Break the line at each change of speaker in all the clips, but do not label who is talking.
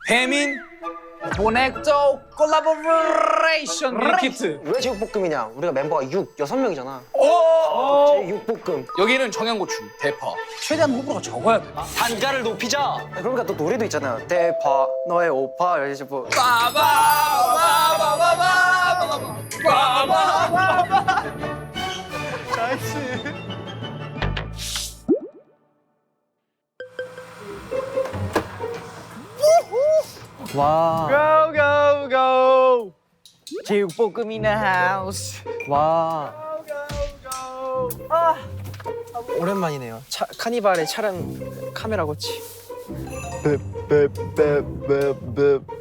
배민 보넥도 콜라보레이션 밀키트.
왜 제육볶음이냐? 우리가 멤버가 6명이잖아. 제육볶음.
여기는 청양고추, 대파. 최대한 호불호가 적어야 돼.
단가를 높이자.
그러니까 또 노래도 있잖아요. 대파 너의 오빠 이제 뭐.
빠바바바바바바바바바바.
와.
Go go go.
제육볶음이나 하우스. 와. 오랜만이네요. 카니발의 촬영 카메라 고치.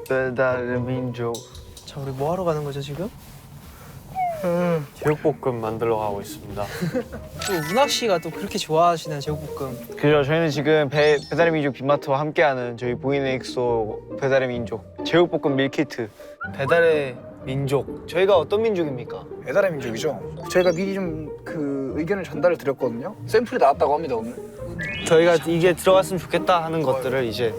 배달의 민족.
자, 우리 뭐 하러 가는 거죠 지금?
제육볶음 만들러 가고 있습니다.
또 문학 씨가 또 그렇게 좋아하시는 제육볶음.
그죠? 저희는 지금 배달의 민족 빅마트와 함께하는 저희 보이넥소 배달의 민족 제육볶음 밀키트.
배달의 민족. 저희가 어떤 민족입니까?
배달의 민족이죠. 저희가 미리 좀 그 의견을 전달을 드렸거든요. 샘플이 나왔다고 합니다 오늘.
저희가 이게 들어갔으면 좋겠다 하는 것들을 이제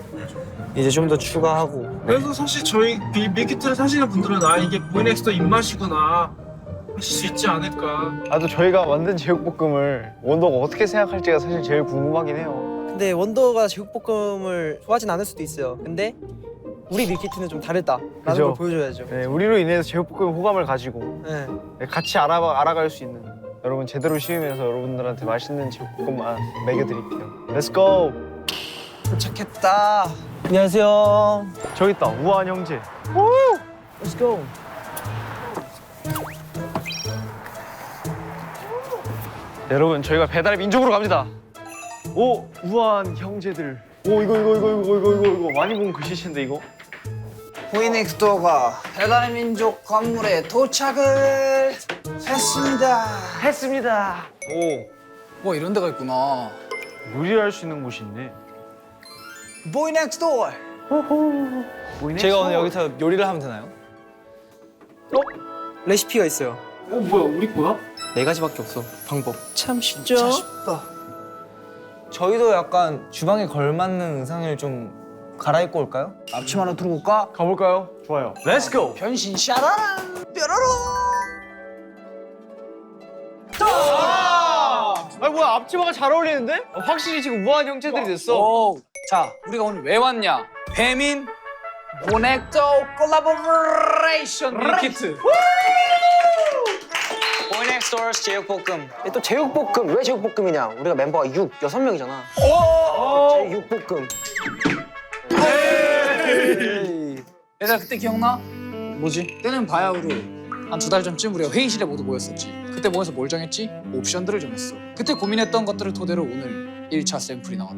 좀 더 추가하고.
그래서 사실 저희 밀키트를 사시는 분들은 아 이게 보이넥스도 입맛이구나 하실 수 있지 않을까.
또 저희가 만든 제육볶음을 원더가 어떻게 생각할지가 사실 제일 궁금하긴 해요.
근데 원더가 제육볶음을 좋아하진 않을 수도 있어요. 근데 우리 밀키트는 좀 다르다라는
그죠.
걸 보여줘야죠.
네, 우리로 인해서 제육볶음 호감을 가지고
네.
같이 알아갈 수 있는 여러분 제대로 시음해서 여러분들한테 맛있는 제육볶음만 먹여드릴게요. Let's go!
도착했다. 안녕하세요.
저기 있다, 우아한 형제.
Let's go.
여러분 저희가 배달의 민족으로 갑니다. 오, 우아한 형제들. 오, 이거 많이 본 글씨인데 이거.
보이넥스도어가 배달의 민족 건물에 도착을 했습니다.
뭐 이런 데가 있구나.
요리할 수 있는 곳이 있네.
보이넥스도어.
제가 오늘 여기서 요리를 하면 되나요? 레시피가 있어요.
뭐야 우리 거야?
4가지밖에 없어. 방법. 참 쉽죠?
쉽다.
저희도 약간 주방에 걸맞는 의상을 좀 갈아입고 올까요?
앞치마 하나 두르고 올까?
가볼까요? 좋아요. Let's go.
변신 샤라랑 뾰로롱.
아 뭐야 앞치마가 잘 어울리는데? 확실히 지금 우아한 형제들이 됐어.
오. 자, 우리가 오늘 왜 왔냐? 배민 보넥도 콜라보레이션 밀키트.
보이넥스토어스 제육볶음.
또 제육볶음. 왜 제육볶음이냐? 우리가 멤버가 6명이잖아. 제육볶음.
얘들아 그때 기억나?
뭐지?
그때는 바야흐로 한 2달 전쯤 우리가 회의실에 모두 모였었지. 그때 모여서 뭘 정했지? 옵션들을 정했어. 그때 고민했던 것들을 토대로 오늘 1차 샘플이 나왔다.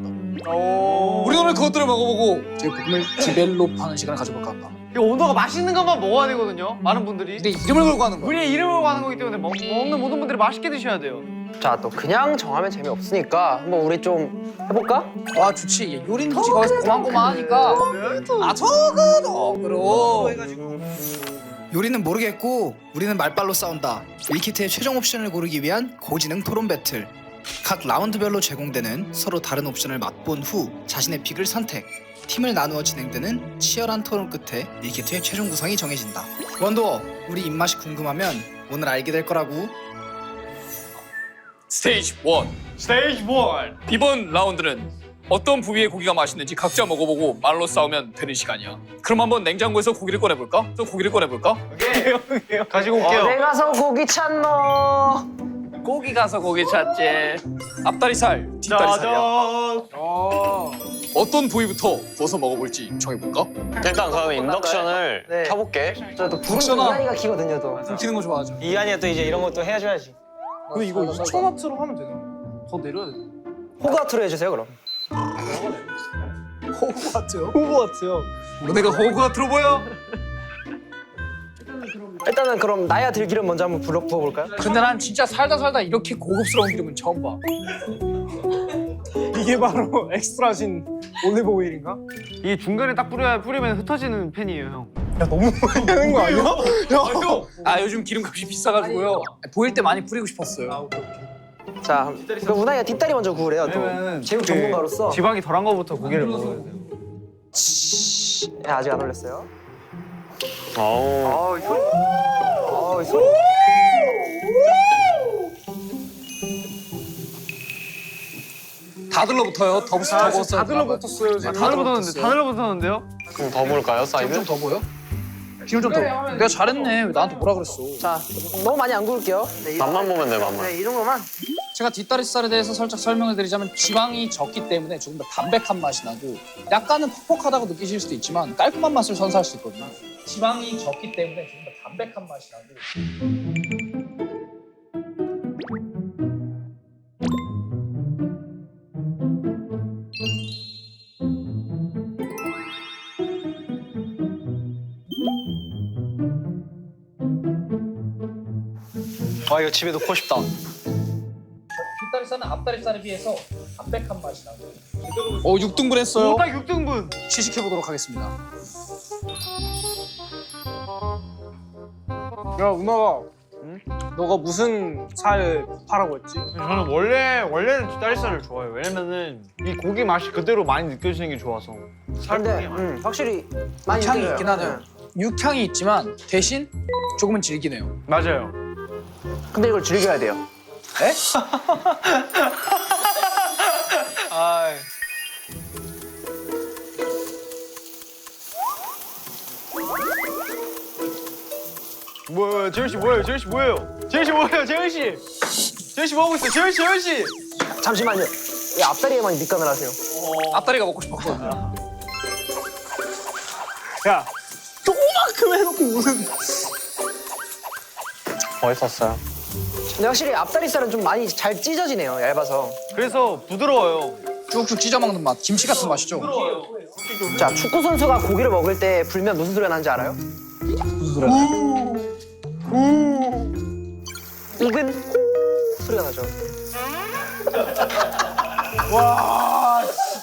우리 오늘 그것들을 먹어보고 제육볶음을 디벨롭하는 시간을 가져볼까 한다.
이거 온도가 맛있는 것만 먹어야 되거든요. 많은 분들이.
근데 이름을 걸고 하는 거야.
우리의 이름을 걸고 하는 거기 때문에 먹는 모든 분들이 맛있게 드셔야 돼요.
자, 또 그냥 정하면 재미없으니까 한번 우리 좀 해볼까?
와 좋지. 얘 요리는 굳이 거기서 고만고만하니까. 아 저거도
요리는 모르겠고 우리는 말빨로 싸운다. 밀키트의 최종 옵션을 고르기 위한 고지능 토론 배틀. 각 라운드별로 제공되는 서로 다른 옵션을 맛본 후 자신의 픽을 선택. 팀을 나누어 진행되는 치열한 토론 끝에 밀키트의 최종 구성이 정해진다. 원도어, 우리 입맛이 궁금하면 오늘 알게 될 거라고.
스테이지 1.
스테이지 1.
이번 라운드는 어떤 부위의 고기가 맛있는지 각자 먹어보고 말로 싸우면 되는 시간이야. 그럼 한번 냉장고에서 고기를 꺼내볼까?
가지고 올게요.
어디 가서 고기 찾노?
고기 가서 고기 찾지. 앞다리살, 뒷다리살이야. 어떤 부위부터 구워서 먹어볼지 정해볼까?
일단 그럼 인덕션을
네.
켜볼게.
저또 불은
혹시나-
이한이가 키거든요, 또.
튀는 거 좋아하죠.
이한이가 또 이제 이런 것도 해줘야지.
근데 이거 2,000W로 하면 되나? 더 내려야 돼.
호가트로 해주세요, 그럼.
호구 같아요?
호가트요.
너네가 호구 같아 보여?
일단은 그럼 나야 들기름 먼저 한번 부어볼까요?
근데 난 진짜 살다 이렇게 고급스러운 기름은 처음 봐.
이게 바로 엑스트라신 올리브 오일인가?
이게 중간에 딱 뿌리면 흩어지는 팬이에요, 형.
야 너무 많이 하는 거 아니야?
아 요즘 기름값이 비싸가지고요. 보일 때 많이 뿌리고 싶었어요.
자, 그럼 운항이가 뒷다리 먼저 구우래요, 또.
왜냐면
제육
그
전문가로서.
지방이 덜한 거부터 고기를 먹어야 돼요.
네, 아직 안 올렸어요.
어우.
이 소리.
다 들러붙어요. 더블스 더블스.
다 들러붙었어요 지금.
다 들러붙었어요.
다 들러붙었는데요?
그럼 더 볼까요, 사이드?
좀 더 보여? 기분 좀 더. 내가 잘했네. 왜 나한테 뭐라 그랬어?
자, 너무 많이 안 구울게요. 네,
맛만 보면 돼, 맛만.
네, 이 정도만.
제가 뒷다리살에 대해서 살짝 설명을 드리자면 지방이 적기 때문에 조금 더 담백한 맛이 나고 약간은 퍽퍽하다고 느끼실 수도 있지만 깔끔한 맛을 선사할 수 있거든요. 지방이 적기 때문에 조금 더 담백한 맛이 나고.
와 이거 집에 놓고 싶다.
뒷다리살은 앞다리살에 비해서 담백한 맛이 나고. 6등분 했어요.
딱 6등분.
시식해 보도록 하겠습니다.
야 은하가 너가 무슨 살 파라고 했지?
저는 원래는 뒷다리살을 좋아해요. 왜냐면은 이 고기 맛이 그대로 많이 느껴지는 게 좋아서.
근데 확실히 많이
향이
느껴져요.
있긴 하네요. 육향이 있지만 대신 조금은 질기네요.
맞아요.
근데 이걸 즐겨야 돼요.
에?
아,
뭐예요? 재현 씨 뭐예요? 재현 씨 뭐예요? 재현 씨 뭐예요? 재현 씨. 재현 씨 뭐 하고 있어요? 재현 씨, 재현 씨.
잠시만요. 왜 앞다리에만 밑간을 하세요?
앞다리가 먹고 싶었거든요.
야 조그만큼 해놓고 무슨
멋있었어요.
근데 확실히 앞다리살은 좀 많이 잘 찢어지네요. 얇아서.
그래서 부드러워요.
쭉쭉 찢어 먹는 맛, 김치 같은 맛이죠.
자, 축구 선수가 고기를 먹을 때 불면 무슨 소리가 나는지 알아요?
무슨 소리야?
익은 소리가 나죠.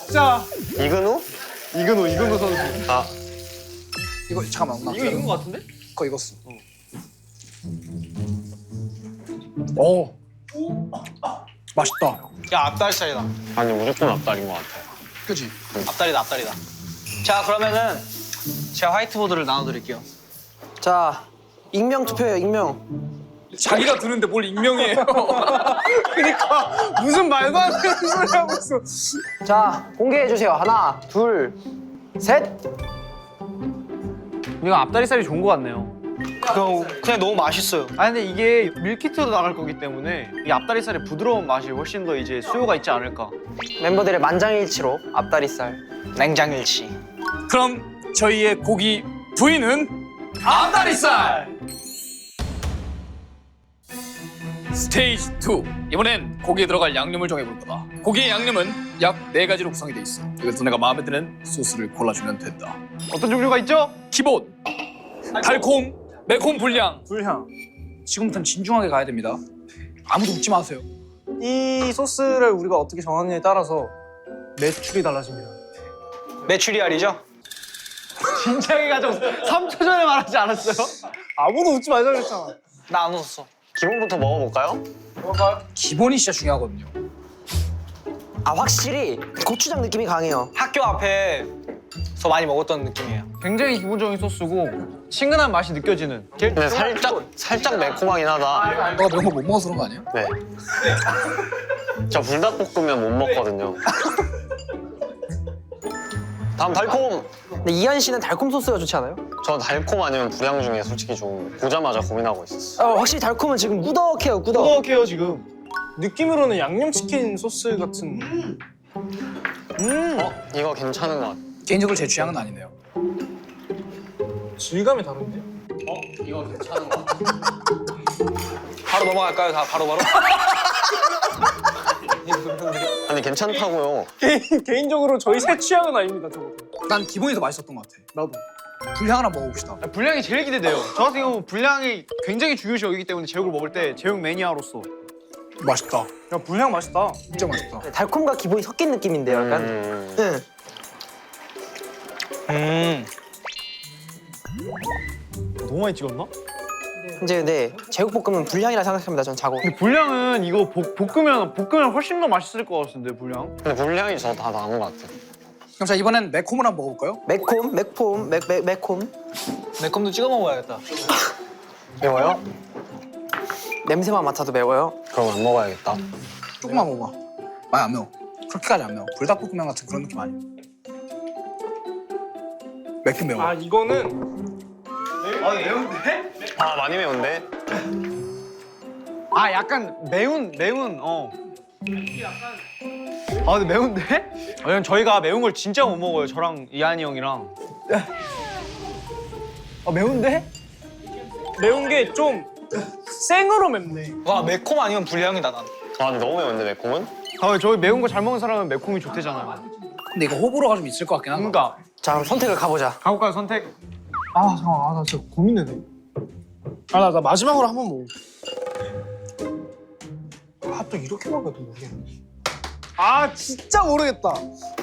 진짜
이근우?
이근호 선수.
아,
이거 잠깐만, 나
이거 익은 거 같은데?
그거 익었어. 오, 맛있다.
야 앞다리살이다.
아니 무조건 앞다리인 것 같아요.
그지?
앞다리다 앞다리다. 자 그러면은 제가 화이트보드를 나눠드릴게요.
자, 익명 투표예요, 익명.
자기가 드는데 뭘 익명이에요?
그러니까 무슨 말도 안 되는 소리 하고 있어.
자, 공개해 주세요. 하나, 둘, 셋.
이거 앞다리살이 좋은 거 같네요.
그냥 너무 맛있어요.
아 근데 이게 밀키트로 나갈 거기 때문에 이 앞다리살의 부드러운 맛이 훨씬 더 이제 수요가 있지 않을까.
멤버들의 만장일치로 앞다리살.
냉장일치.
그럼 저희의 고기 부위는 앞다리살. 스테이지 2. 이번엔 고기에 들어갈 양념을 정해볼 거다. 고기의 양념은 약 4가지로 구성이 돼 있어. 여기서 내가 마음에 드는 소스를 골라주면 된다.
어떤 종류가 있죠?
기본 달콤, 매콤 불량.
불향.
지금부터는 진중하게 가야 됩니다. 아무도 웃지 마세요.
이 소스를 우리가 어떻게 정하느냐에 따라서 매출이 달라집니다.
메추리알이죠?
진지하게 가져. 3초 전에 말하지 않았어요?
아무도 웃지 말자 그랬잖아.
나 안 웃었어.
기본부터 먹어볼까요?
기본이 진짜 중요하거든요.
아, 확실히 고추장 느낌이 강해요.
학교 앞에서 많이 먹었던 느낌이에요.
굉장히 기본적인 소스고 친근한 맛이 느껴지는.
근데 살짝 매콤하긴 하다.
너가 매운 걸 못 먹어서 그런 거 아니야?
네. 저 불닭볶음면 못 먹거든요. 다음 달콤.
근데 이한 씨는 달콤 소스가 좋지 않아요?
저 달콤 아니면 불향 중에 솔직히 좀 보자마자 고민하고 있었어.
확실히 달콤은 지금 무덕해요, 무덕.
꾸덕해요 지금.
느낌으로는 양념치킨 소스 같은.
이거 괜찮은 것 같아.
개인적으로 제 취향은 아니네요.
질감이 다른데?
이거 괜찮은 것 같아.
바로 넘어갈까요? 다 바로바로?
아니 괜찮다고요.
개인적으로 저희 새 취향은 아닙니다, 저거.
난 기본이 더 맛있었던 것 같아.
나도.
불향 하나 먹어봅시다.
불량이 제일 기대돼요. 저 같은 경우 불량이 굉장히 중요시 여기기 때문에 제육을 먹을 때 제육 매니아로서
맛있다.
야, 불향 맛있다.
진짜 맛있다.
달콤과 기본이 섞인 느낌인데요, 약간. 네.
너무 많이 찍었나?
이제 근데 제육볶음은 불향이라 생각합니다, 전 자고.
근데 불량은 이거 볶으면 훨씬 더 맛있을 것 같은데 불량.
근데 불향이 저 다 나은 것 같아.
그럼 자 이번엔 매콤을 한번 먹어볼까요?
매콤.
매콤도 찍어 먹어야겠다.
매워요?
냄새만 맡아도 매워요.
그럼 안 먹어야겠다.
조금만 먹어봐. 많이 안 매워. 그렇게까지 안 매워. 불닭볶음면 같은 그런 느낌 아니야. 맵긴 매워.
아 이거는
아 많이 매운데?
아 약간 매운 아 근데 매운데? 왜냐면 저희가 매운 걸 진짜 못 먹어요. 저랑 이한이 형이랑. 아 매운데?
매운 게 좀 생으로 맵네.
와 매콤 아니면 불향이다 난.
아 근데 너무 매운데 매콤은?
아 저희 매운 거 잘 먹는 사람은 매콤이 좋대잖아요.
근데 이거 호불호가 좀 있을 것 같긴 한다.
그러니까
자 그럼 선택을 가보자.
가볼까요 선택?
아 잠깐 나 진짜 고민되네. 나 마지막으로 한번 먹어. 또 이렇게 먹어도 모르겠네. 아 진짜 모르겠다.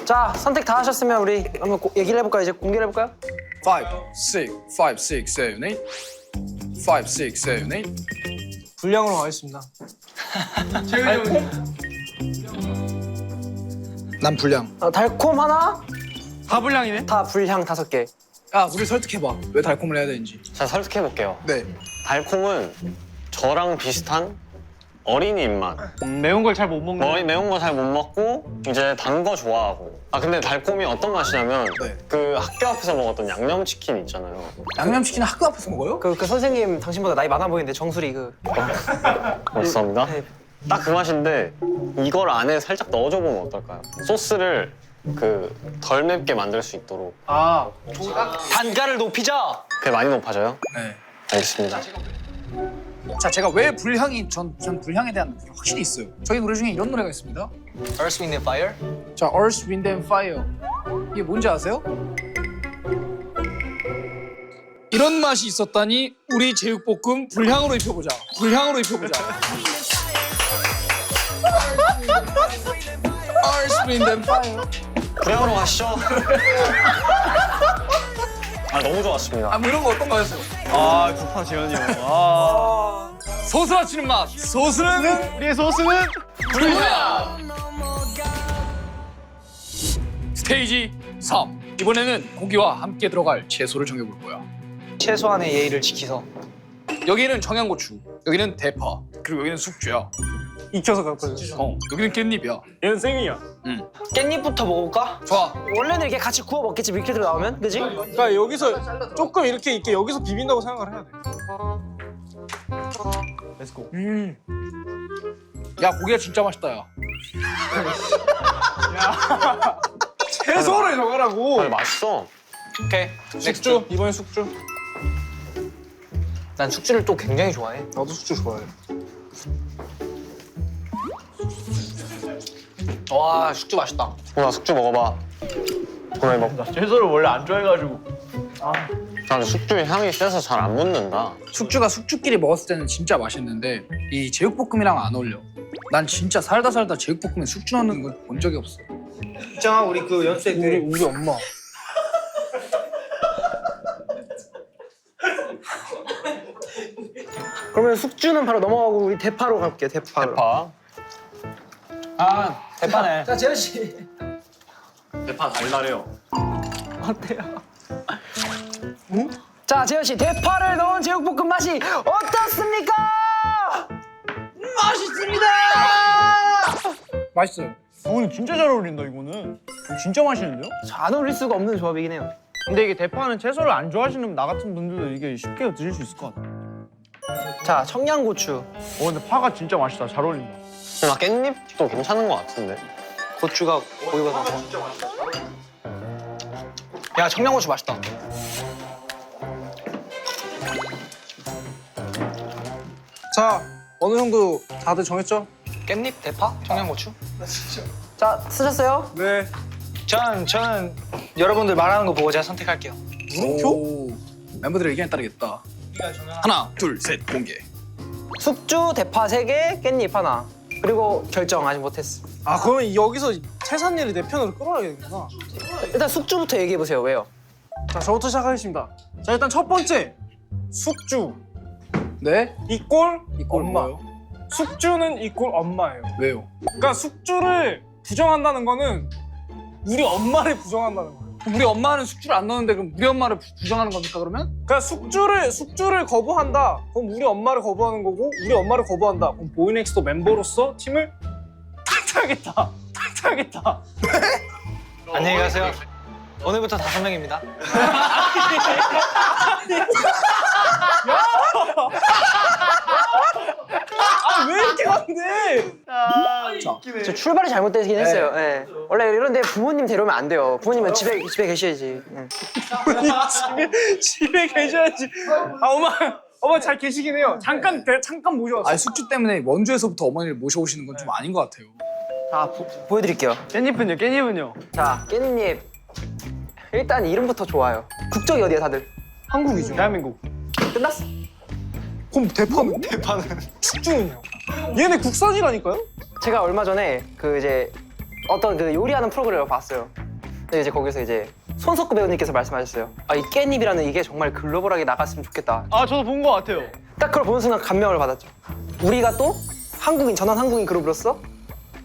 자 선택 다 하셨으면 우리 한번 얘기를 해볼까요? 이제 공개를 해볼까요?
5, 6, 7, 8 5, 6, 7, 8
불량으로 가겠습니다. 달콤?
난 불량.
달콤 하나,
다 불량이네?
다 불향 5개.
야 우리 설득해봐. 왜 달콤을 해야 되는지.
자 설득해볼게요.
네.
달콤은 저랑 비슷한 어린이 입맛.
매운 걸 잘 못 먹는.
매운 거 잘 못 먹고 이제 단 거 좋아하고. 아 근데 달콤이 어떤 맛이냐면
네.
그 학교 앞에서 먹었던 양념치킨 있잖아요.
양념치킨 학교 앞에서 먹어요?
그 선생님 당신보다 나이 많아 보이는데 정수리 그.
감사합니다.
네.
딱 그 맛인데 이걸 안에 살짝 넣어줘 보면 어떨까요? 소스를 그 덜 맵게 만들 수 있도록.
아
단가를 높이자.
그게 많이 높아져요?
네.
알겠습니다.
자 제가 왜 불향이 전 불향에 대한 느낌이 확실히 있어요. 저희 노래 중에 이런 노래가 있습니다.
Earth, Wind and Fire.
자 Earth, Wind and Fire. 이게 뭔지 아세요? 이런 맛이 있었다니 우리 제육볶음 불향으로 입혀보자. 불향으로 입혀보자. Earth, Wind and Fire.
불향으로 가시죠. 아 너무 좋았습니다.
뭐 이런 거 어떤 거였어요?
아 구파 재현이 형. 아.
소스라치는 맛. 소스는
우리의 소스는
불향. 스테이지 3. 이번에는 고기와 함께 들어갈 채소를 정해볼 거야.
최소한의 예의를 지키서.
여기는 청양고추, 여기는 대파, 그리고 여기는 숙주야.
익혀서 갖고
여기는 깻잎이야.
얘는 생이야.
깻잎부터 먹어볼까?
좋아.
원래는 이렇게 같이 구워 먹겠지 밀키트로 나오면, 그지?
그러니까 여기서 조금 이렇게 있게 여기서 비빈다고 생각을 해야 돼.
렛츠고.
야 고기가 진짜 맛있다 야.
채소를 정하라고.
아, 맛있어.
오케이.
숙주 이번엔 숙주.
난 숙주를 또 굉장히 좋아해.
나도 숙주 좋아해.
와 숙주 맛있다.
나 숙주 먹어봐. 그래 먹.
나 채소를 원래 안 좋아해가지고.
난 숙주의 향이 세서 잘 안 묻는다.
숙주가 숙주끼리 먹었을 때는 진짜 맛있는데 이 제육볶음이랑 안 어울려. 난 진짜 살다 제육볶음에 숙주 넣는 걸 본 적이 없어.
있잖아 우리 그 연습생 때 우리 엄마.
그러면 숙주는 바로 넘어가고 우리 대파로 갈게요. 대파로.
대파.
아 대파네.
자 재현 씨.
대파 달달해요.
어때요? 자 재현 씨 대파를 넣은 제육볶음 맛이 어떻습니까?
맛있어요.
오늘 진짜 잘 어울린다 이거는. 진짜 맛있는데요?
안 어울릴 수가 없는 조합이긴 해요.
근데 이게 대파는 채소를 안 좋아하시는 나 같은 분들도 이게 쉽게 드실 수 있을 것 같아.
자 청양고추,
근데 파가 진짜 맛있다. 잘 어울린다.
근데 나 깻잎도 괜찮은 것 같은데.
고추가 고기보다 더. 야 청양고추 맛있다.
자 어느 정도 다들 정했죠?
깻잎, 대파, 청양고추.
자 쓰셨어요?
네.
저는 여러분들 말하는 거 보고 제가 선택할게요.
물음표? 멤버들의 의견에 따르겠다. 하나, 둘, 셋 공개.
숙주 대파 3개, 깻잎 하나. 그리고 결정 아직 못했어.
아 그러면 여기서 태산이를 내 편으로 끌어야겠구나.
일단 숙주부터 얘기해 보세요. 왜요?
자 저부터 시작하겠습니다. 자 일단 첫 번째 숙주
네?
이꼴
이꼴
엄마.
뭐예요?
숙주는 이꼴 엄마예요.
왜요?
그러니까 숙주를 부정한다는 거는 우리 엄마를 부정한다는 거예요.
그럼 우리 엄마는 숙주를 안 넣는데 그럼 우리 엄마를 부정하는 겁니까 그러면?
그러니까 숙주를 거부한다. 그럼 우리 엄마를 거부하는 거고 우리 엄마를 거부한다. 그럼 보이넥스도 멤버로서 팀을 탈퇴하겠다. 탈퇴하겠다.
안녕히 가세요. 오늘부터 5명입니다.
아 왜 이렇게 간대?
저 출발이 잘못되긴 했어요. 예. 원래 이런데 부모님 데려오면 안 돼요. 부모님은 집에 계셔야지. 예.
집에 계셔야지. 아 엄마 잘 계시긴 해요. 잠깐 모셔왔어.
아니 숙주 때문에 원주에서부터 어머니를 모셔오시는 건 좀 아닌 것 같아요.
자 보여드릴게요.
깻잎은요? 깻잎은요?
자 깻잎 일단 이름부터 좋아요. 국적이 어디야 다들?
한국이죠. 대한민국.
끝났어.
그럼 대파는? 숙주는요? 얘네 국산이라니까요?
제가 얼마 전에 그 이제 어떤 그 요리하는 프로그램을 봤어요. 근데 이제 거기서 이제 손석구 배우님께서 말씀하셨어요. 아 이 깻잎이라는 이게 정말 글로벌하게 나갔으면 좋겠다.
아 저도 본 것 같아요.
딱 그걸 보는 순간 감명을 받았죠. 우리가 또 한국인 전원 한국인 그룹으로서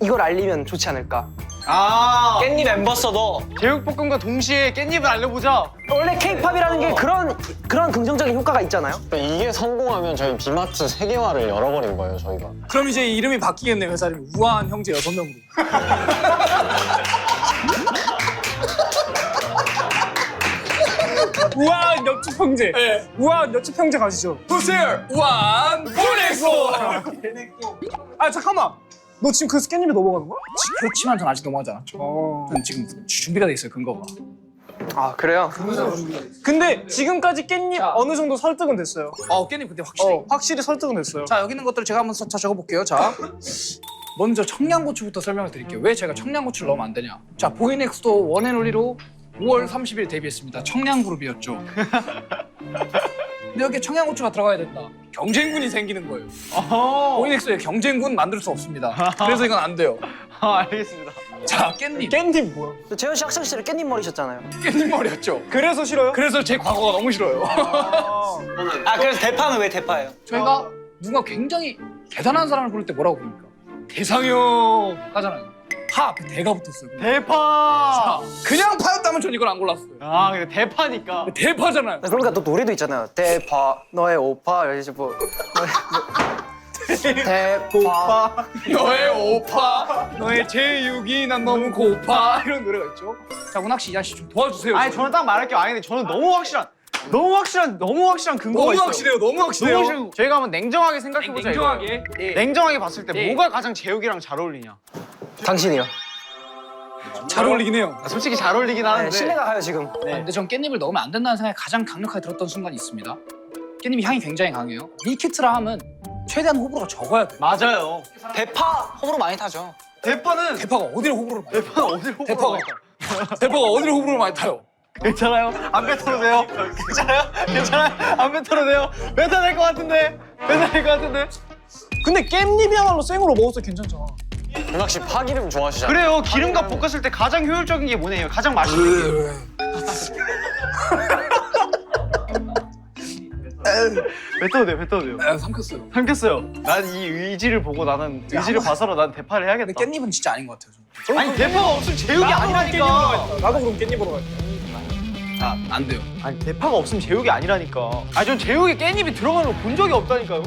이걸 알리면 좋지 않을까.
아
깻잎 엠버서더.
제육볶음과 동시에 깻잎을 알려보자.
원래 케이팝이라는 게 그런 긍정적인 효과가 있잖아요.
그러니까 이게 성공하면 저희 비마트 세계화를 열어버린 거예요, 저희가.
그럼 이제 이름이 바뀌겠네요 회사 이름이. 우아한 형제 6명으로.
우아한 옆집 형제. 우아한 옆집 형제 가시죠.
보세요 우아한 보넥소.
아 잠깐만. 너 지금 그 깻잎에 넘어가는 거야?
그렇지만 전 아직 넘어가지 않았죠. 전 지금 준비가 돼 있어요 근거가.
아 그래요?
근데 지금까지 깻잎 어느 정도 설득은 됐어요.
깻잎 근데 확실히.
확실히 설득은 됐어요.
자 여기 있는 것들을 제가 한번 적어볼게요. 자 먼저 청양고추부터 설명을 드릴게요. 왜 제가 청양고추를 넣으면 안 되냐. 자 보이넥스도 원앤올리로 5월 30일 데뷔했습니다. 청량그룹이었죠. 근데 여기에 청양고추가 들어가야 된다. 경쟁군이 생기는 거예요. 보이넥스에 경쟁군 만들 수 없습니다. 그래서 이건 안 돼요.
아 알겠습니다.
자 깻잎.
깻잎 뭐야?
재현 씨 학창 시절에 깻잎 머리셨잖아요.
깻잎 머리였죠.
그래서 싫어요?
그래서 제 과거가 너무 싫어요.
아 그래서 대파는 왜 대파예요?
저희가 누가 굉장히 대단한 사람을 부를 때 뭐라고 부릅니까? 대상형 하잖아요. 파 앞에 대가 붙었어요.
대파.
그냥 파였다면 전 이걸 안 골랐어요.
아 근데 대파니까.
대파잖아요.
그러니까 또 노래도 있잖아요. 대파 너의 오빠 이러지 뭐 대파
너의 오파, 너의 제육이 난 너무 고파 이런 노래가 있죠. 자 문학 씨, 이한 씨 좀 도와주세요.
아니 저는 딱 말할게요. 아니 근데 저는 너무 확실한 근거가
너무
있어요.
확실해요. 너무 확실해요.
너무 확실해요. 저희가 한번 냉정하게 생각해보자.
냉정하게.
이거예요. 냉정하게 봤을 때
네.
뭐가 가장 제육이랑 잘 어울리냐?
당신이요.
잘 어울리긴 해요.
아, 솔직히 잘 어울리긴 하는데.
네, 신뢰가 가요 지금.
아, 근데 전 깻잎을 넣으면 안 된다는 생각이 가장 강력하게 들었던 순간이 있습니다. 깻잎이 향이 굉장히 강해요. 밀키트라 하면 최대한 호불호가 적어야 돼요.
맞아요.
대파 호불호 많이 타죠.
대파는
대파가 어디를 호불호를 많이 타요?
대파는 어디를 호불호
대파가 어디를 호불호를 많이 타요?
괜찮아요? 안 뱉어도 돼요? 괜찮아요? 괜찮아요? 안 뱉어도 돼요? 뱉어야 될 것 같은데? 뱉어야 될 것 같은데?
근데 깻잎이야말로 생으로 먹어도 괜찮잖아.
윤학 씨 파기름 좋아하시잖아요.
그래요. 기름과 볶았을 때 가장 효율적인 게 뭐냐요? 가장 맛있는 게. 뱉어도 돼요. 뱉어도 돼요.
아, 삼켰어요.
삼켰어요. 난 이 의지를 보고 나는 의지를 봐서로 난 대파를
근데
해야겠다.
깻잎은 진짜 아닌 것 같아요. 저는.
아니 대파가 없으면 제육이 아니라니까.
나도 그럼 깻잎으로 갈게.
아, 안 돼요.
아니 대파가 없으면 제육이 아니라니까. 아니 전 제육에 깻잎이 들어가는 거 본 적이 없다니까요.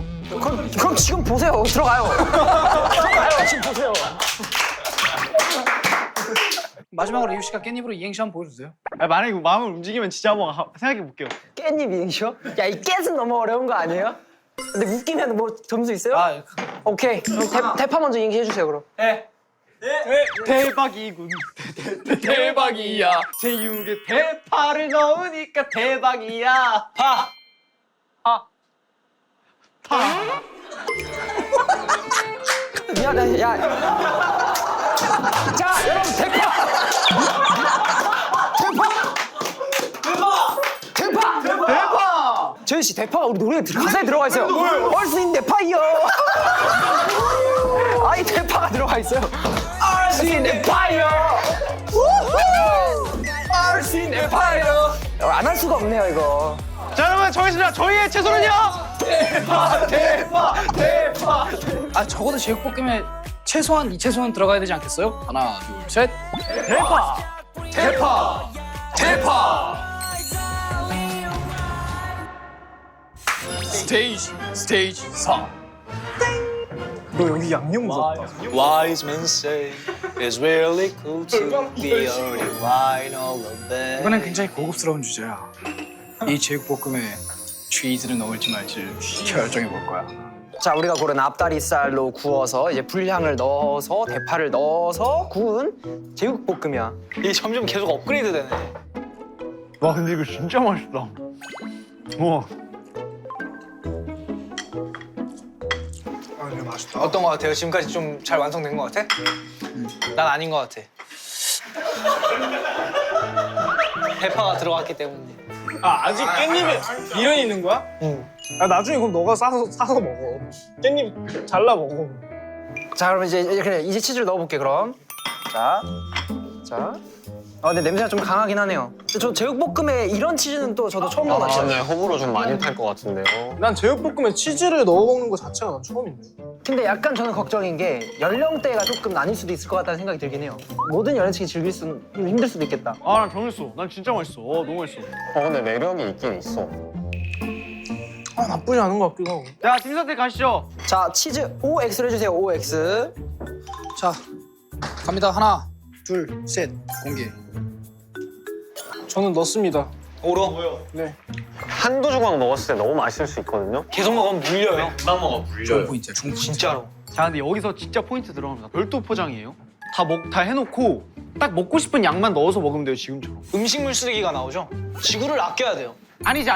그럼 지금 보세요. 들어가요. 들어가요. 지금 보세요.
마지막으로 이유 씨가 깻잎으로 이행시 한번 보여주세요.
아니, 만약에 마음을 움직이면 진짜 한번 생각해 볼게요.
깻잎 이행시요? 야 이 깻은 너무 어려운 거 아니에요? 근데 웃기면 뭐 점수 있어요?
아,
오케이. 그럼 대파 먼저 이행시 해주세요 그럼.
대박이군.
대박이야.
제육에 대파를 넣으니까 대박이야. 파.
미안해. 야. 자 여러분 대파.
대파.
재현 씨 대파가 우리 노래에 가사에 들어가 있어요. 얼스인 대파이요. 아이 대파가 들어가 있어요. 얼스인 대파이요. 얼스인 대파이요. 안 할 수가 없네요 이거.
자 여러분 정했습니다. 저희의 채소는요. 대파.
아 적어도 제육볶음에 최소한 2채소는 들어가야 되지 않겠어요? 하나, 둘, 셋.
대파.
대파 대파 스테이지 4
너 여기 양념 묻었다.
Wise men say it's really cool to be early wine all of that.
이번엔 굉장히 고급스러운 주제야. 이 제육볶음에 치즈를 넣을지 말지 결정해 볼 거야.
자, 우리가 고른 앞다리살로 구워서 이제 불향을 넣어서 대파를 넣어서 구운 제육볶음이야.
이게 점점 계속 업그레이드 되네.
와 근데 이거 진짜 맛있다. 우와.
어떤 거 같아요? 지금까지 좀 잘 완성된 거 같아? 난 아닌 거 같아. 대파가 들어갔기 때문에.
아 아직 깻잎에 미련이 있는 거야?
응.
아 나중에 그럼 너가 사서 먹어. 깻잎 잘라 먹어.
자, 그럼 이제 치즈를 넣어볼게 그럼. 자. 근데 냄새가 좀 강하긴 하네요. 근데 저 제육볶음에 이런 치즈는 또 저도 처음 먹어봤어요.
네, 호불호 좀 많이 탈 것 같은데요.
난 제육볶음에 치즈를 넣어 먹는 거 자체가 난 처음인데.
근데 약간 저는 걱정인 게 연령대가 조금 나뉠 수도 있을 것 같다는 생각이 들긴 해요. 모든 연령층이 즐길 수는 힘들 수도 있겠다.
아 난 정했어. 난 진짜 맛있어. 너무 맛있어.
근데 매력이 있긴 있어.
아 나쁘지 않은 것 같기도 하고.
자 팀 선택 가시죠.
자, 치즈 OX를 해주세요. OX.
자, 갑니다. 하나, 둘, 셋, 공개.
저는 넣습니다.
오로
네.
한두 조각 먹었을 때 너무 맛있을 수 있거든요.
계속 먹으면 물려요.
금방 먹어 물려요.
좋은 포인트야, 좋은 포인트.
진짜로.
자 근데 여기서 진짜 포인트 들어갑니다. 별도 포장이에요. 다 해놓고 딱 먹고 싶은 양만 넣어서 먹으면 돼요 지금처럼.
음식물 쓰레기가 나오죠? 지구를 아껴야 돼요.
아니지.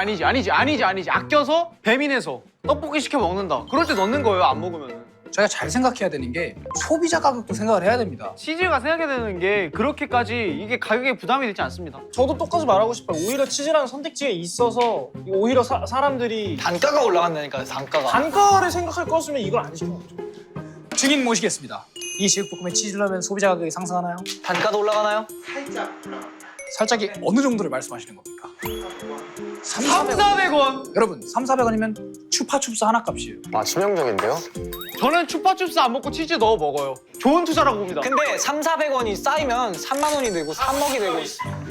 아껴서 배민해서 떡볶이 시켜 먹는다. 그럴 때 넣는 거예요 안 먹으면은.
저희가 잘 생각해야 되는 게 소비자 가격도 생각을 해야 됩니다.
치즈가 생각해야 되는 게 그렇게까지 이게 가격에 부담이 되지 않습니다.
저도 똑같이 말하고 싶어요. 오히려 치즈라는 선택지가 있어서 오히려 사람들이
단가가 올라간다니까요, 단가가.
단가를 생각할 거였으면 이걸 안 시켜 먹죠.
증인 모시겠습니다. 이 제육볶음에 치즈를 넣으면 소비자 가격이 상승하나요?
단가도 올라가나요?
살짝이 어느 정도를 말씀하시는 겁니까?
3,400원.
여러분, 3,400원이면 추파춥스 하나 값이에요.
치명적인데요?
저는 추파춥스 안 먹고 치즈 넣어 먹어요. 좋은 투자라고 봅니다.
근데 3,400원이 쌓이면 3만 원이 되고 3억이 되고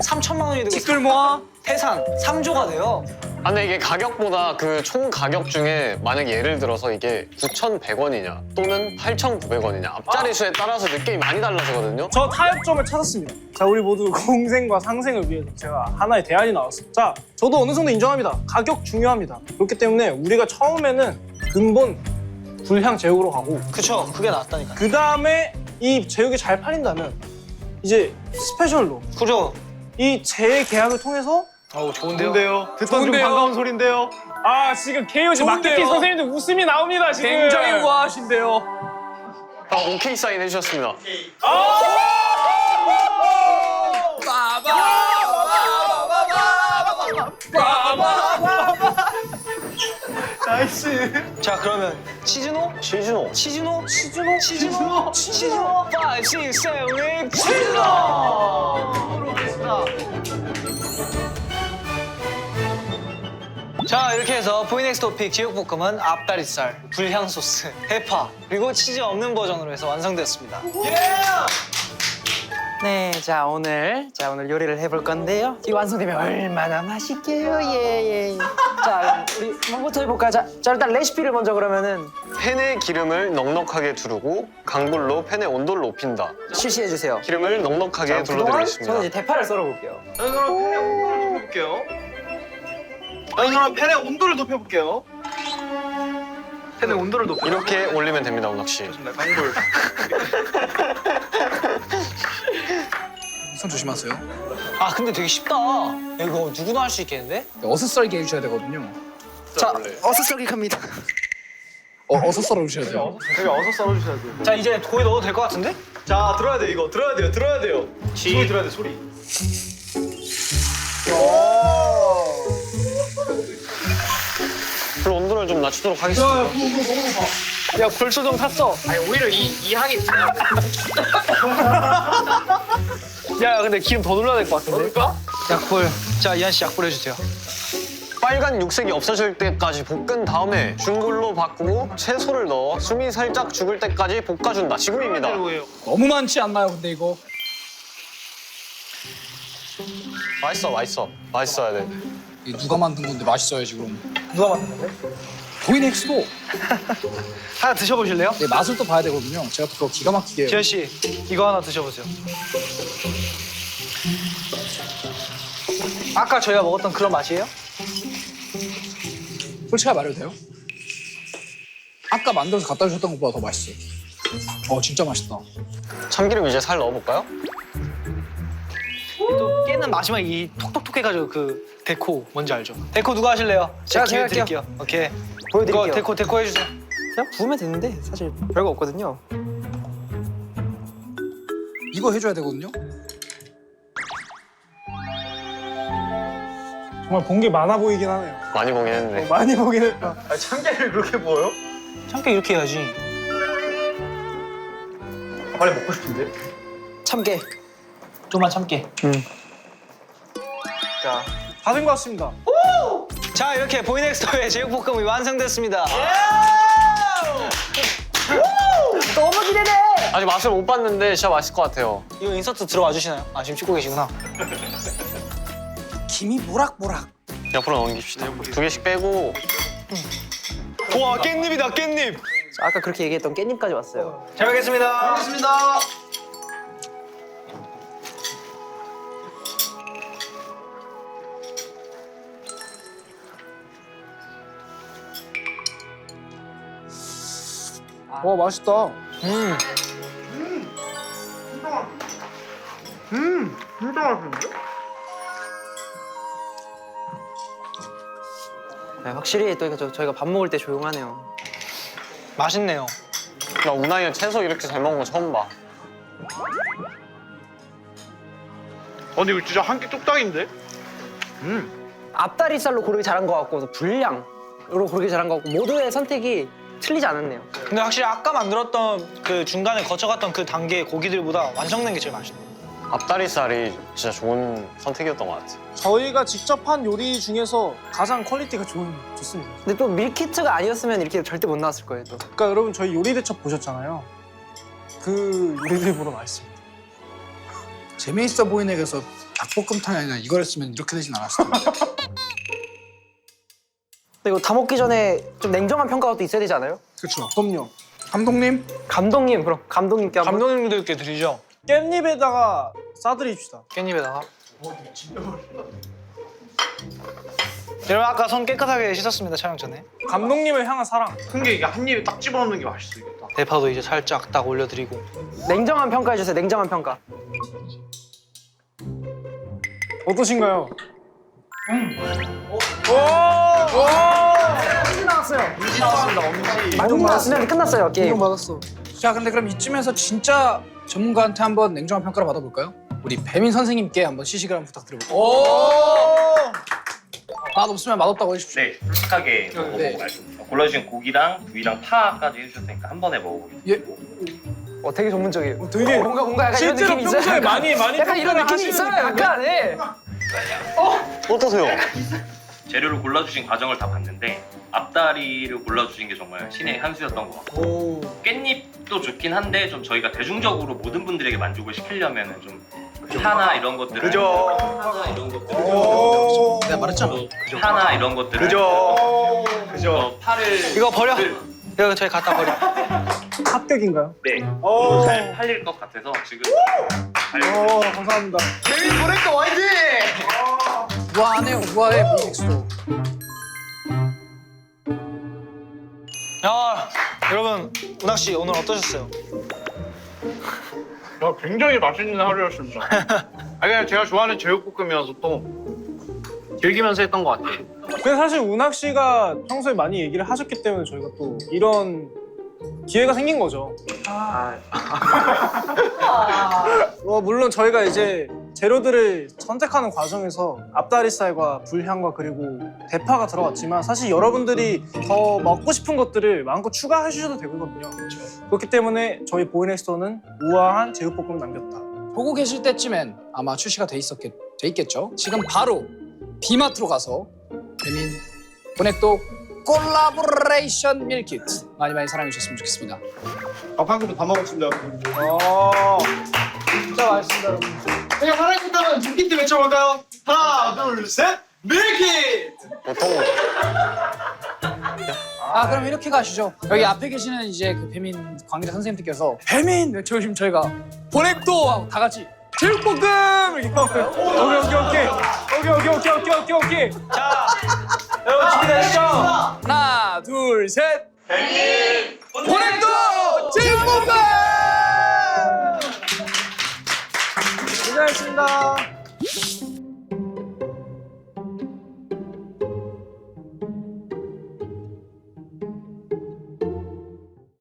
3천만 원이 되고
티끌 모아.
태산 3조가 돼요.
근데 이게 가격보다 그 총 가격 중에 만약 예를 들어서 이게 9,100원이냐 또는 8,900원이냐 앞자리 수에 따라서 느낌이 많이 달라지거든요.
저 타협점을 찾았습니다. 자, 우리 모두 공생과 상생을 위해서 제가 하나의 대안이 나왔습니다. 자, 저도 어느 정도 인정합니다. 가격 중요합니다. 그렇기 때문에 우리가 처음에는 근본 불향 제육으로 가고
그쵸, 그게 낫다니까.
그 다음에 이 제육이 잘 팔린다면 이제 스페셜로
그죠?
이 재계약을 통해서
어우, 좋은데요?
좋은데요? 듣던 좀 반가운 소린데요.
아 지금 KOG 마케팅 선생님들 웃음이 나옵니다 지금.
굉장히 우아하신데요.
오케이 사인 해주셨습니다.
자, 그러면 치즈노?
치즈노.
치즈노? 치즈노? 치즈노? 치즈노? 5, 6, 7, 8 치즈노! 자, 이렇게 해서 포인엑스 토픽 제육볶음은 앞다리살, 불향 소스, 대파, 그리고 치즈 없는 버전으로 해서 완성되었습니다.
네, 자 오늘 요리를 해볼 건데요. 이 완성되면 얼마나 맛있게요, 예. 자, 우리 뭐부터 해볼까? 자, 일단 레시피를 먼저 그러면은
팬에 기름을 넉넉하게 두르고 강불로 팬의 온도를 높인다.
실시해 주세요.
기름을 넉넉하게
그동안
둘러드리겠습니다.
저는 이제 대파를 썰어볼게요.
여기 팬의 온도를 높여볼게요. 여기 팬의 온도를 높여볼게요. 팬의 온도를 높여.
이렇게 올리면 됩니다, 운학 씨.
강불.
손 조심하세요.
아, 근데 되게 쉽다. 이거 누구나 할 수 있겠는데?
어슷 썰기 해주셔야 되거든요.
자, 어슷 썰기 갑니다.
어슷 썰어주셔야 돼요.
여기 어서 썰어주셔야 돼요.
자, 이제 고기 넣어도 될 것 같은데?
자, 들어야 돼 이거. 들어야 돼요. 소리 들어야 돼, 소리.
불 온도를 좀 낮추도록 하겠습니다.
야, 벌써 좀 탔어.
아니 오히려 이 향이
야, 근데 기름 더 눌러야 될 것 같은데?
약불. 자, 이한 씨 약불 해주세요.
빨간 육색이 없어질 때까지 볶은 다음에 중불로 바꾸고 채소를 넣어 숨이 살짝 죽을 때까지 볶아준다. 지금입니다.
너무 많지 않나요, 근데 이거?
맛있어야 돼.
이게 누가 만든 건데 맛있어야지 그럼.
누가 만든 건데?
보이넥스도
하나 드셔보실래요?
네, 맛을 또 봐야 되거든요. 제가 그거 기가 막히게 해요.
지현 씨 이거 하나 드셔보세요. 아까 저희가 먹었던 그런 맛이에요?
솔직하게 말해도 돼요? 아까 만들어서 갖다 주셨던 것보다 더 맛있어요. 진짜 맛있다.
참기름 이제 살 넣어볼까요?
또 깨는 마지막에 이 톡톡톡 해가지고 그 데코 뭔지 알죠? 데코 누가 하실래요?
제가
기회
할게요.
드릴게요. 오케이.
보여드릴게요.
이거 데코 해주세요.
그냥 부으면 되는데 사실 별거 없거든요.
이거 해줘야 되거든요.
정말 본 게 많아 보이긴 하네요.
많이 보긴 했는데.
많이 보긴 했다.
참깨를 그렇게 보여요?
참깨 이렇게 해야지.
빨리 먹고 싶은데.
참깨.
좀만 참깨.
자, 다 된 것 같습니다.
자 이렇게 보이넥스토의 제육볶음이 완성됐습니다.
너무 기대돼.
아직 맛을 못 봤는데 진짜 맛있을 것 같아요.
이거 인서트 들어와 주시나요? 아 지금 찍고 계시구나.
김이 모락모락.
옆으로 넘깁시다. 2개씩 빼고.
와 깻잎이다 깻잎.
아까 그렇게 얘기했던 깻잎까지 왔어요.
잘 먹겠습니다.
알겠습니다. 와, 맛있다. 진짜 맛있는데?
네, 확실히 또 저희가 밥 먹을 때 조용하네요.
맛있네요.
나 우나이는 채소 이렇게 잘 먹는 거 처음 봐.
근데 이거 진짜 한 끼 뚝딱인데?
앞다리살로 고르기 잘한 것 같고 불량으로 고르기 잘한 것 같고 모두의 선택이 틀리지 않았네요.
근데 확실히 아까 만들었던 그 중간에 거쳐갔던 그 단계의 고기들보다 완성된 게 제일 맛있네요.
앞다리살이 진짜 좋은 선택이었던 것 같아.
저희가 직접 한 요리 중에서 가장 퀄리티가 좋습니다.
근데 또 밀키트가 아니었으면 이렇게 절대 못 나왔을 거예요. 또.
그러니까 여러분 저희 요리 대첩 보셨잖아요. 그 요리들보다 맛있습니다.
재미있어 보이넥에서 닭볶음탕이 아니라 이걸 했으면 이렇게 되진 않았을 텐데.
근데 이거 다 먹기 전에 좀 냉정한 평가가 또 있어야 되지 않아요?
그렇죠.
그럼요.
감독님,
감독님 그럼 감독님께 한번.
감독님들께 드리죠.
깻잎에다가 싸드립시다.
깻잎에다가. 여러분 아까 손 깨끗하게 씻었습니다 촬영 전에.
감독님을 향한 사랑.
큰 게 이게 한 입에 딱 집어넣는 게 맛있어 이게 딱.
대파도 이제 살짝 딱 올려드리고.
냉정한 평가해 주세요. 냉정한 평가.
어떠신가요?
수련이 끝났어요 게임.
받았어.
자 근데 그럼 이쯤에서 진짜 전문가한테 한번 냉정한 평가를 받아볼까요? 우리 배민 선생님께 한번 시식을 한번 부탁드려볼게요. 맛없으면 맛없다고 해주십시오.
네, 솔직하게 먹어보고
네.
말씀드립니다. 골라주신 고기랑 부위랑 파까지 해주셨으니까 한 번에 먹어보겠습니다.
되게 전문적이에요.
되게
뭔가 약간 이런
실제로
느낌이 있어요.
평소에 많이
약간 이런
평가를
느낌이 있어요.
하시는
약간 예.
어떠세요?
재료를 골라주신 과정을 다 봤는데 앞다리를 골라주신 게 정말 신의 한 수였던 것 같고 깻잎도 좋긴 한데 좀 저희가 대중적으로 모든 분들에게 만족을 시키려면 좀 파나 이런 것들을 파나 이런 것들을
내가 말했잖아.
파나 이런 것들을
그죠.
파를
이거 버려. 이거 저희 갖다 버려.
합격인가요?
네, 잘 팔릴 것 같아서 지금
감사합니다.
우아하네요. 우아해 보이넥스도.
야 여러분 운학 씨 오늘 어떠셨어요?
굉장히 맛있는 하루였습니다. 그냥 제가 좋아하는 제육볶음이어서 또 즐기면서 했던 것 같아요.
근데 사실 운학 씨가 평소에 많이 얘기를 하셨기 때문에 저희가 또 이런 기회가 생긴 거죠. 물론 저희가 이제 재료들을 선택하는 과정에서 앞다리살과 불향과 그리고 대파가 들어갔지만 사실 여러분들이 더 먹고 싶은 것들을 마음껏 추가해 주셔도 되거든요. 그렇기 때문에 저희 보이넥스토는 우아한 제육볶음을 남겼다.
보고 계실 때쯤엔 아마 출시가 돼 있겠죠. 지금 바로 비마트로 가서 배민 보넥도 콜라보레이션 밀키트 많이 사랑해 주셨으면 좋겠습니다.
밥 한 그릇 다 먹었습니다.
진짜 맛있습니다, 여러분.
제가 살아있다면 밀키트 외쳐볼까요? 하나, 둘, 셋, 밀키트!
보통
아, 그럼 이렇게 가시죠. 여기 앞에 계시는 이제 그 배민 관계자 선생님들께서 배민 외쳐주시면 저희가 보넥도 하고 다 같이 제육볶음 이렇게 가볼까요?
오케이. 자, 여러분 준비되셨죠?
하나, 둘, 셋. 배민 보넥도 제육볶음.
고생하셨습니다.